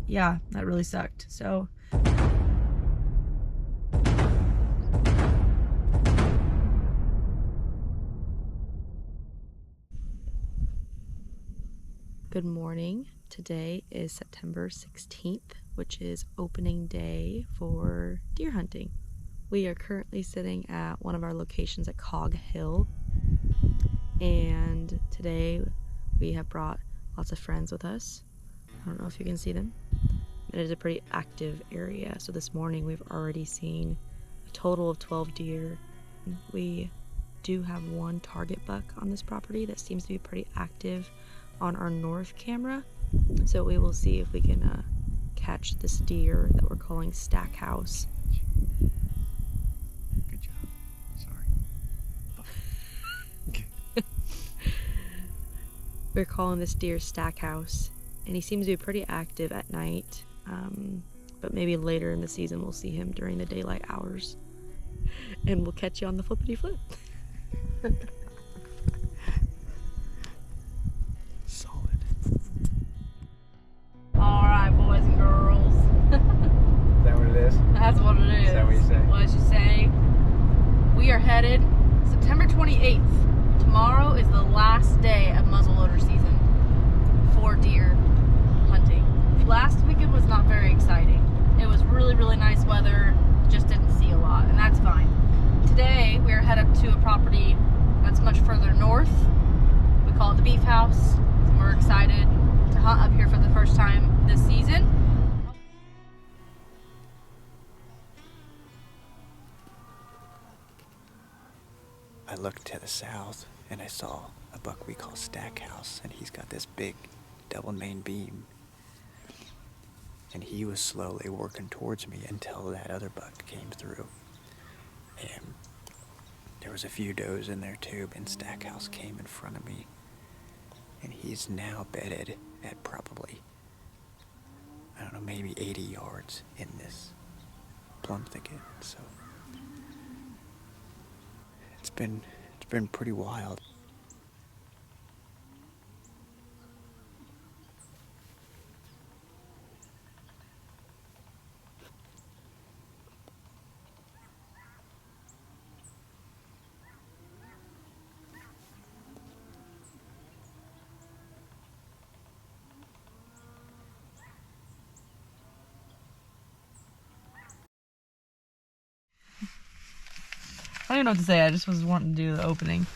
yeah, that really sucked. So good morning. Today is September 16th, which is opening day for deer hunting. We are currently sitting at one of our locations at Cog Hill, and today we have brought lots of friends with us. I don't know if you can see them. It is a pretty active area. So this morning we've already seen a total of 12 deer. We do have one target buck on this property that seems to be pretty active on our north camera. So we will see if we can catch this deer that we're calling Stackhouse. Good job. Sorry. We're calling this deer Stackhouse, and he seems to be pretty active at night. But maybe later in the season we'll see him during the daylight hours. And we'll catch you on the flippity flip. Solid. Alright, boys and girls. Is that what it is? That's what it is. Is that what you say? What did you say? We are headed September 28th. Tomorrow is the last day of muzzleloader season for deer hunting. Last weekend was not very exciting. It was really, really nice weather, just didn't see a lot, and that's fine. Today, we are headed to a property that's much further north. We call it the Beef House, and we're excited to hunt up here for the first time this season. I looked to the south and I saw a buck we call Stackhouse, and he's got this big double main beam. And he was slowly working towards me until that other buck came through. And there was a few does in there too, and Stackhouse came in front of me. And he's now bedded at probably, I don't know, maybe 80 yards in this plum thicket. So it's been pretty wild. I don't even know what to say. I just was wanting to do the opening.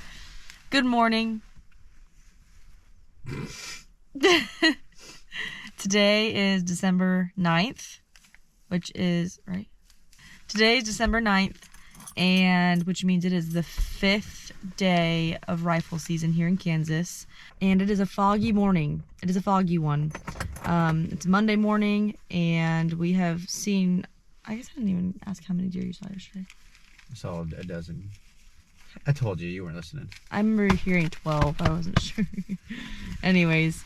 Good morning. Today is December 9th, which is, right? Today is December 9th, and which means it is the 5th day of rifle season here in Kansas. And it is a foggy morning. It is a foggy one. It's Monday morning, and we have seen, I guess I didn't even ask how many deer you saw yesterday. I saw a dozen. I told you weren't listening. I remember hearing 12. I wasn't sure. Anyways,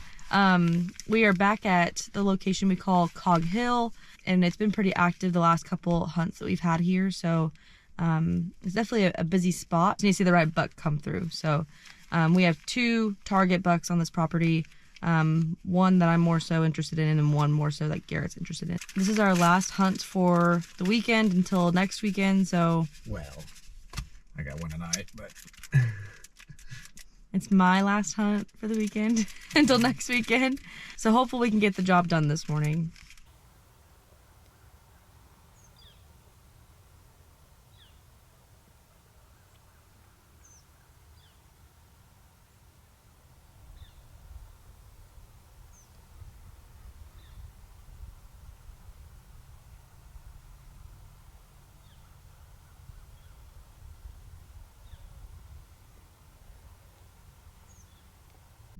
we are back at the location we call Cog Hill, and it's been pretty active the last couple hunts that we've had here. So it's definitely a busy spot. You need to see the right buck come through. So we have 2 target bucks on this property. One that I'm more so interested in, and one more so that Garrett's interested in. This is our last hunt for the weekend until next weekend, so... Well, I got one tonight, but... It's my last hunt for the weekend until next weekend. So hopefully we can get the job done this morning.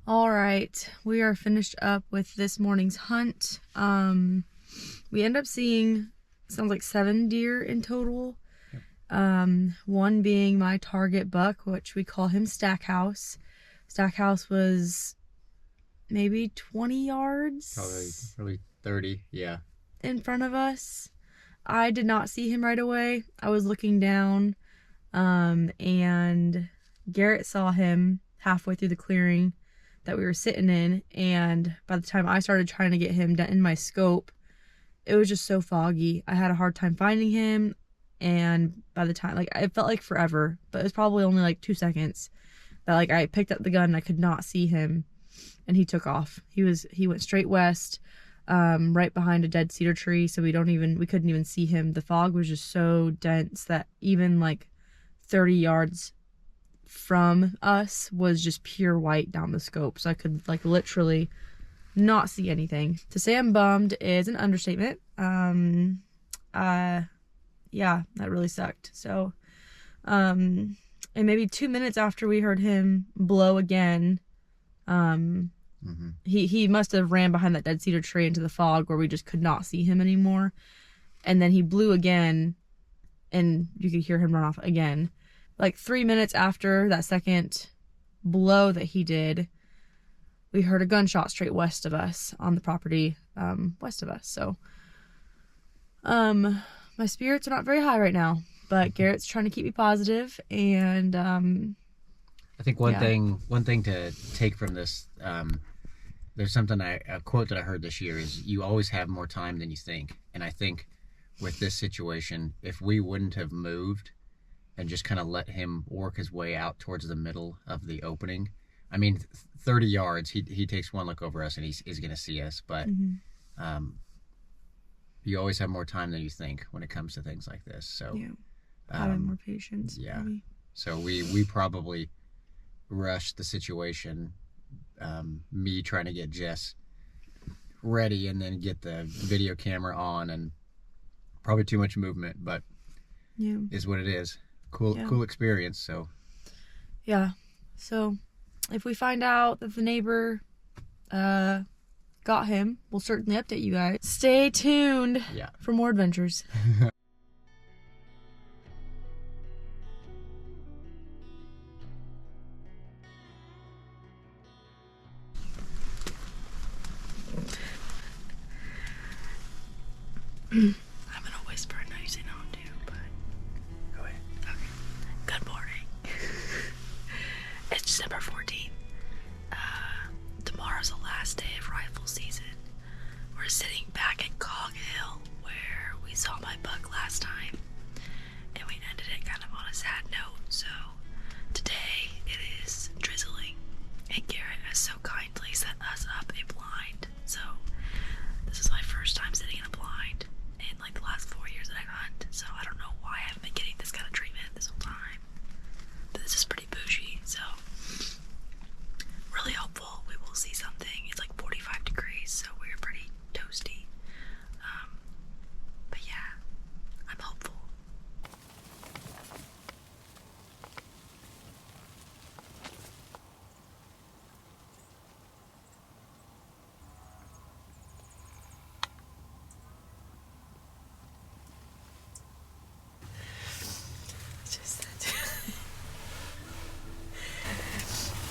All right, we are finished up with this morning's hunt. We end up seeing, sounds like 7 deer in total. One being my target buck, which we call him Stackhouse. Stackhouse was maybe 20 yards. Probably 30, yeah. In front of us. I did not see him right away. I was looking down, and Garrett saw him halfway through the clearing, that we were sitting in, and by the time I started trying to get him in my scope, it was just so foggy. I had a hard time finding him, and by the time, like, it felt like forever, but it was probably only like 2 seconds that, like, I picked up the gun and I could not see him, and he took off. He went straight west, right behind a dead cedar tree, so we couldn't even see him. The fog was just so dense that even like 30 yards from us was just pure white down the scope, so I could, like, literally not see anything. To say I'm bummed is an understatement. Yeah, that really sucked. So, and maybe 2 minutes after we heard him blow again, he must have ran behind that dead cedar tree into the fog where we just could not see him anymore. And then he blew again, and you could hear him run off again. Like 3 minutes after that second blow that he did, we heard a gunshot straight west of us on the property, west of us. So, my spirits are not very high right now, but Garrett's trying to keep me positive, and I think one thing to take from this, there's a quote that I heard this year is, you always have more time than you think. And I think with this situation, if we wouldn't have moved and just kind of let him work his way out towards the middle of the opening, I mean, 30 yards, he takes one look over us and he's going to see us. But you always have more time than you think when it comes to things like this. So having more patience. Yeah. Maybe. So we probably rushed the situation. Me trying to get Jess ready and then get the video camera on, and probably too much movement, but is what it is. Cool experience. So so if we find out that the neighbor got him, we'll certainly update you guys. Stay tuned for more adventures. I'm gonna whisper and you say no too, but Go ahead. okay. Good morning. It's December 14th. Tomorrow's the last day of rifle season. We're sitting back at Cog Hill where we saw my buck last time, and we ended it kind of on a sad note. So today it is drizzling, and Garrett has so kindly set us up a blind. So this is my first time sitting in a blind in like the last 4 years that I hunt. So I don't know why I haven't been getting this kind of treatment this whole time. But this is pretty bougie, so really hopeful we will see something. It's like 45 degrees, so we're pretty toasty. But yeah, I'm hopeful.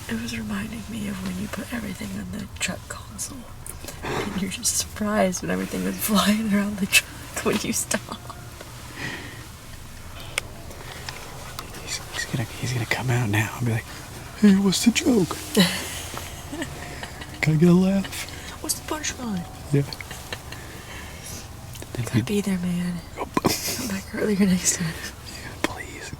It was reminding me of when you put everything on the truck console, and you're just surprised when everything was flying around the truck when you stop. He's gonna come out now and be like, "Hey, what's the joke? Can I get a laugh?" What's the punchline? Yeah. Gotta be there, man. Come back earlier next time. Yeah, please.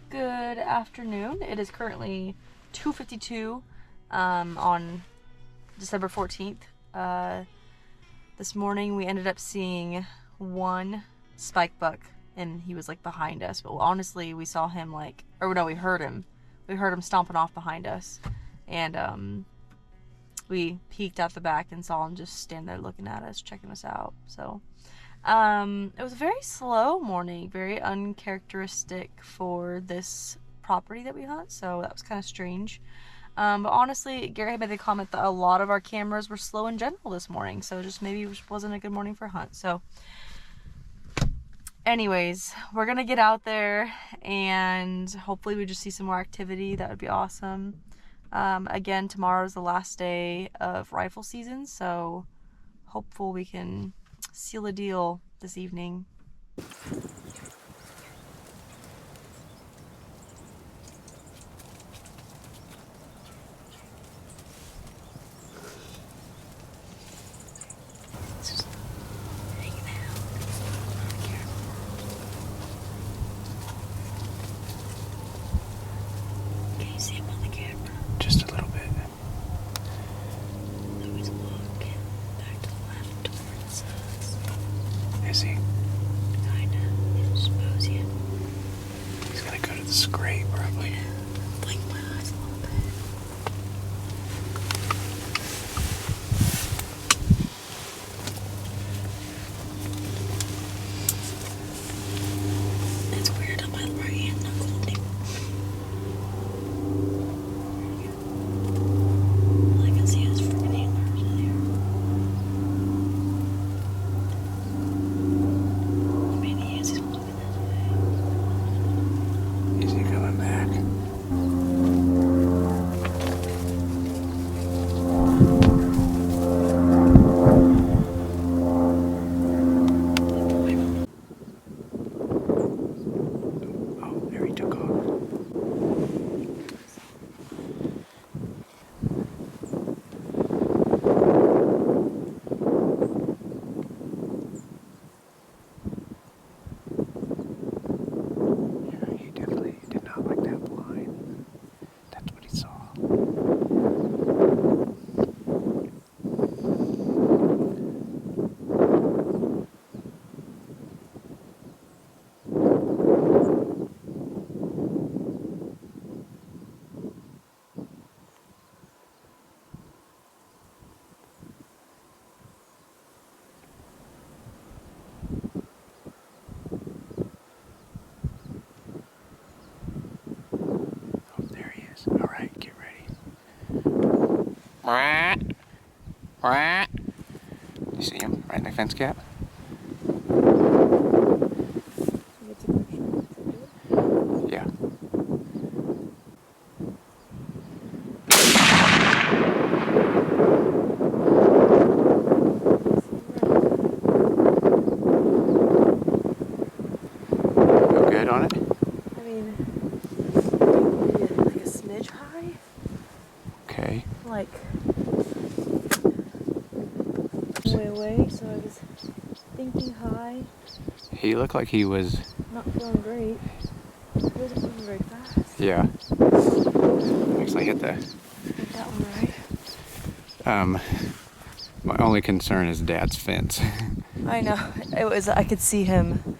Good afternoon. It is currently 2:52 on December 14th. This morning we ended up seeing one spike buck, and he was like behind us, but honestly we saw him we heard him stomping off behind us, and we peeked out the back and saw him just stand there looking at us, checking us out. So it was a very slow morning, very uncharacteristic for this property that we hunt, so that was kind of strange. But honestly, Gary had made the comment that a lot of our cameras were slow in general this morning, so just maybe it wasn't a good morning for a hunt. So anyways, we're gonna get out there and hopefully we just see some more activity. That would be awesome. Again, tomorrow's the last day of rifle season, so hopeful we can seal a deal this evening. You see him right in the fence gap? Yeah. Feel good on it? I mean, maybe like a smidge high. Okay. Like way away, so I was thinking high. He looked like he was... Not feeling great. He wasn't moving very fast. Yeah. Actually hit the... Hit that one right. My only concern is Dad's fence. I know. I could see him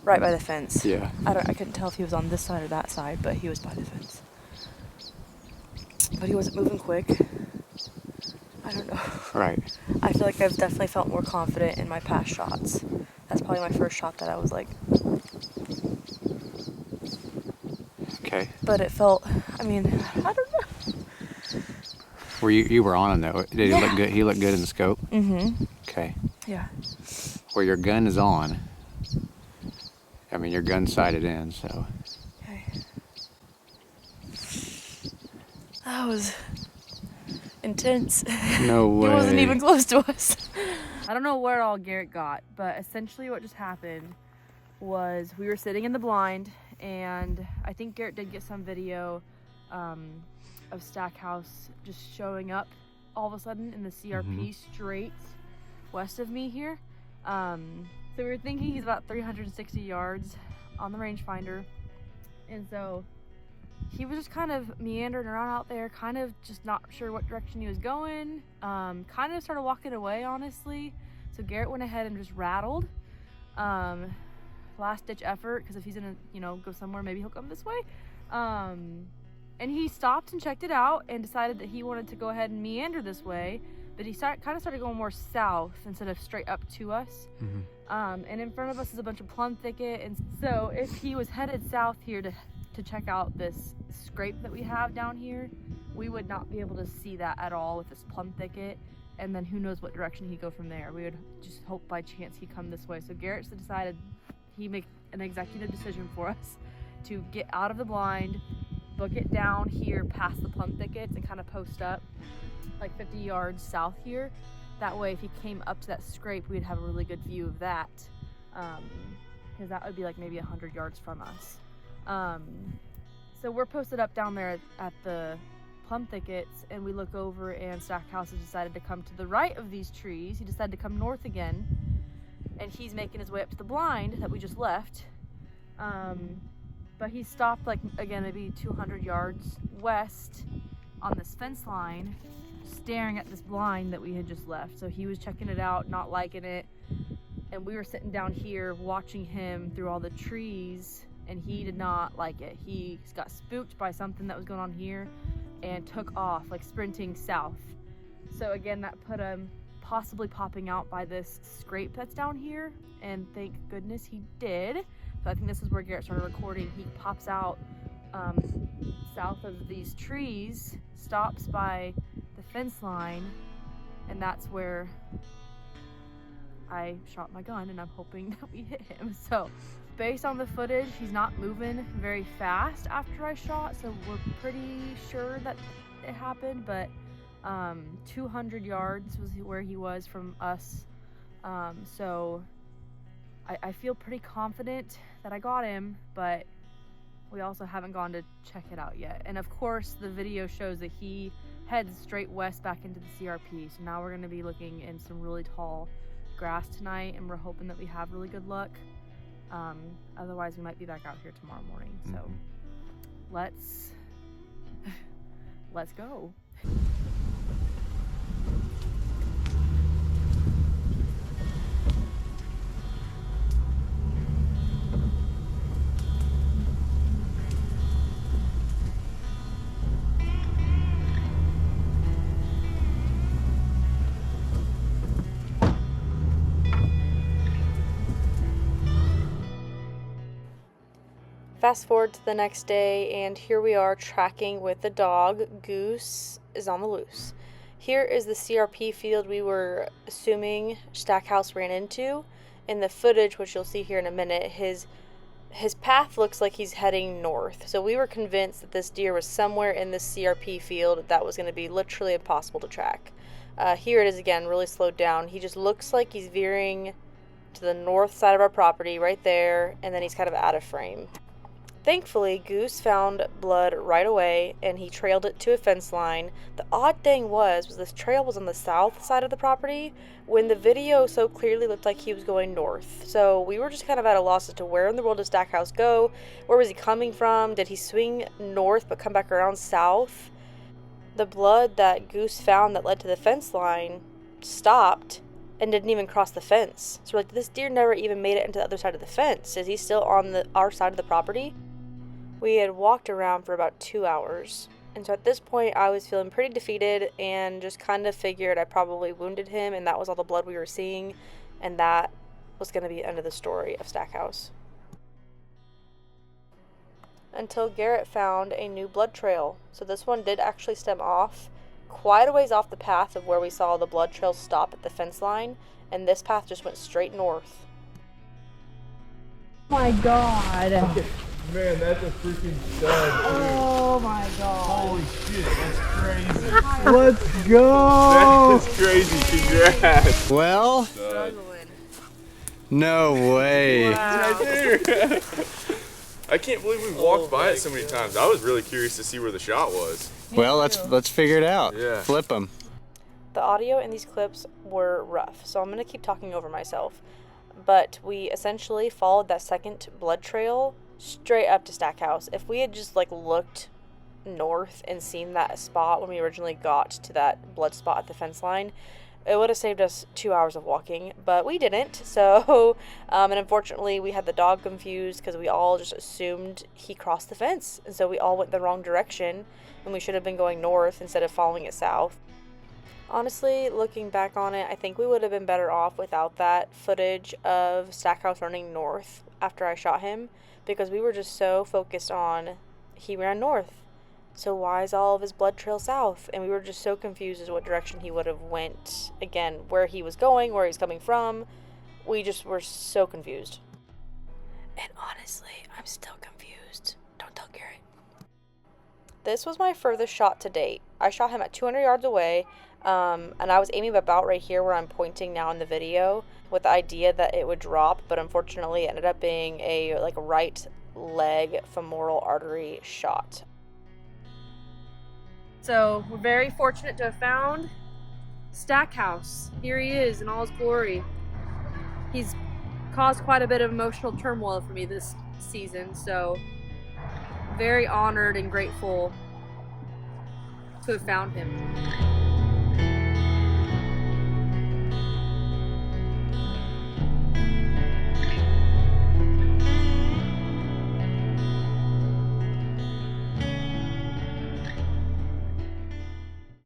right by the fence. Yeah. I couldn't tell if he was on this side or that side, but he was by the fence. But he wasn't moving quick. I don't know. Right. I feel like I've definitely felt more confident in my past shots. That's probably my first shot that I was like... Okay. But it felt, I mean, I don't know. Were you were on him though? Did he look good? He looked good in the scope? Mm-hmm. Okay. Yeah. Where your gun is on, I mean, your gun's sighted in, so. Okay. That was intense. No way. He wasn't even close to us. I don't know where all Garrett got, but essentially what just happened was we were sitting in the blind, and I think Garrett did get some video of Stackhouse just showing up all of a sudden in the CRP straight west of me here. So we were thinking he's about 360 yards on the rangefinder, and so he was just kind of meandering around out there, kind of just not sure what direction he was going. Kind of started walking away, honestly. So Garrett went ahead and just rattled. Last ditch effort, because if he's gonna, go somewhere, maybe he'll come this way. And he stopped and checked it out and decided that he wanted to go ahead and meander this way, but he kind of started going more south instead of straight up to us. And in front of us is a bunch of plum thicket, and so if he was headed south here to check out this scrape that we have down here, we would not be able to see that at all with this plum thicket, and then who knows what direction he'd go from there. We would just hope by chance he'd come this way. So Garrett decided he'd make an executive decision for us to get out of the blind, book it down here past the plum thickets, and kind of post up like 50 yards south here. That way if he came up to that scrape, we'd have a really good view of that, because that would be like maybe 100 yards from us. So we're posted up down there at the plum thickets, and we look over, and Stackhouse has decided to come to the right of these trees. He decided to come north again, and he's making his way up to the blind that we just left. But he stopped like, again, maybe 200 yards west on this fence line, staring at this blind that we had just left. So he was checking it out, not liking it, and we were sitting down here watching him through all the trees, and he did not like it. He got spooked by something that was going on here and took off, like sprinting south. So again, that put him possibly popping out by this scrape that's down here, and thank goodness he did. So I think this is where Garrett started recording. He pops out south of these trees, stops by the fence line, and that's where I shot my gun, and I'm hoping that we hit him. So based on the footage, he's not moving very fast after I shot, so we're pretty sure that it happened, but 200 yards was where he was from us. So I feel pretty confident that I got him, but we also haven't gone to check it out yet. And of course, the video shows that he heads straight west back into the CRP. So now we're going to be looking in some really tall grass tonight, and we're hoping that we have really good luck. Otherwise, we might be back out here tomorrow morning. So let's go. Fast forward to the next day, and here we are tracking with the dog. Goose is on the loose. Here is the CRP field we were assuming Stackhouse ran into. In the footage, which you'll see here in a minute, his path looks like he's heading north. So we were convinced that this deer was somewhere in this CRP field that was going to be literally impossible to track. Here it is again, really slowed down. He just looks like he's veering to the north side of our property right there, and then he's kind of out of frame. Thankfully, Goose found blood right away, and he trailed it to a fence line. The odd thing was this trail was on the south side of the property, when the video so clearly looked like he was going north. So we were just kind of at a loss as to where in the world did Stackhouse go? Where was he coming from? Did he swing north but come back around south? The blood that Goose found that led to the fence line stopped and didn't even cross the fence. So we're like, this deer never even made it into the other side of the fence. Is he still on our side of the property? We had walked around for about 2 hours. And so at this point, I was feeling pretty defeated and just kind of figured I probably wounded him, and that was all the blood we were seeing, and that was going to be the end of the story of Stackhouse. Until Garrett found a new blood trail. So this one did actually stem off quite a ways off the path of where we saw the blood trail stop at the fence line, and this path just went straight north. Oh my god. Man, that's a freaking stud. Oh my god. Holy shit, that's crazy. Let's go! That is crazy. Congrats. Well, Struggling. no way. Wow. I can't believe we walked by it so many times. I was really curious to see where the shot was. Well, let's figure it out. Yeah. Flip them. The audio in these clips were rough, so I'm going to keep talking over myself. But we essentially followed that second blood trail straight up to Stackhouse. If we had just looked north and seen that spot when we originally got to that blood spot at the fence line, it would have saved us 2 hours of walking, but we didn't. So, and unfortunately, we had the dog confused because we all just assumed he crossed the fence, and so we all went the wrong direction, and we should have been going north instead of following it south. Honestly, looking back on it, I think we would have been better off without that footage of Stackhouse running north after I shot him, because we were just so focused on he ran north. So why is all of his blood trail south? And we were just so confused as to what direction he would have went. Again, where he was going, where he's coming from. We just were so confused. And honestly, I'm still confused. Don't tell Garrett. This was my furthest shot to date. I shot him at 200 yards away, and I was aiming about right here where I'm pointing now in the video, with the idea that it would drop, but unfortunately it ended up being a right leg femoral artery shot. So we're very fortunate to have found Stackhouse. Here he is in all his glory. He's caused quite a bit of emotional turmoil for me this season, so very honored and grateful to have found him.